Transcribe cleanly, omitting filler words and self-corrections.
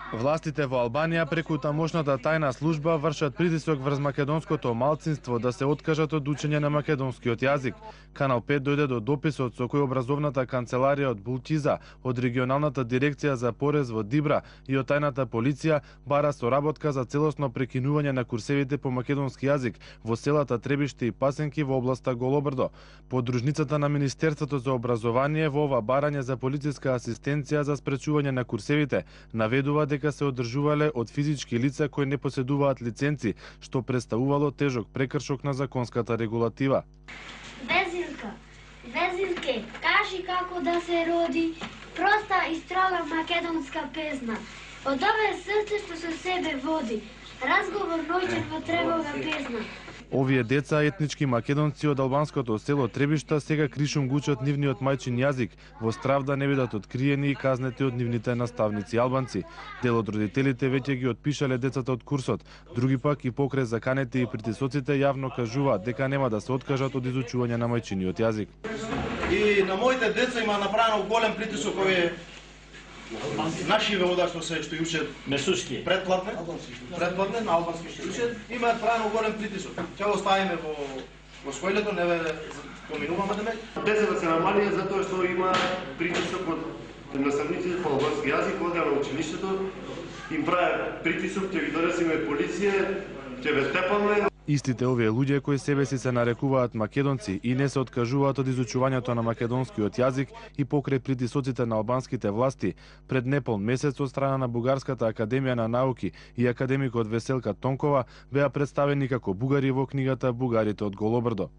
Властите во Албанија преку тамошната тајна служба вршат притисок врз македонското малцинство да се откажат од учење на македонскиот јазик. Канал 5 дојде до дописот со кој образовната канцеларија од Бултиза, од регионалната дирекција за порез во Дибра и од тајната полиција бара соработка за целосно прекинување на курсевите по македонски јазик во селата Требиште и Пасенки во областа Голобрдо. Подружницата на Министерството за образование во ова барање за полициска асистенција за спречување на курсевите наведува дека се одржувале од физички лица кои не поседуваат лиценци, што представувало тежок прекршок на законската регулатива. Везилке, кажи како да се роди проста и строга македонска песна. Од ове срце што со себе води, разговор ноќен во тревога песна. Овие деца етнички македонци од албанското село Требишта сега кришум го учат нивниот мајчин јазик во страв да не бидат откриени и казнети од нивните наставници албанци. Дел од родителите веќе ги отпишале децата од курсот, други пак и покрај заканите и притисоците јавно кажуваат дека нема да се откажат од изучување на мајчиниот јазик. И на моите деца има направено голем притисок овие наши веода што учат месушки предплатен на албански што учат, има направено голем притисок. Ќе го ставиме во школето, не ве поминуваме да ме. Децата се намалија затоа што има притисок од наставниците по албански јазик, одеа на училиштето, им прават притисок, ќе ви донесеме полиција, ќе ве степаме. Истите овие луѓе кои себе си се нарекуваат македонци и не се откажуваат од изучувањето на македонскиот јазик и покрај притисоците на албанските власти, пред непол месец од страна на Бугарската академија на науки и академикот Веселка Тонкова беа представени како бугари во книгата Бугарите од Голобрдо.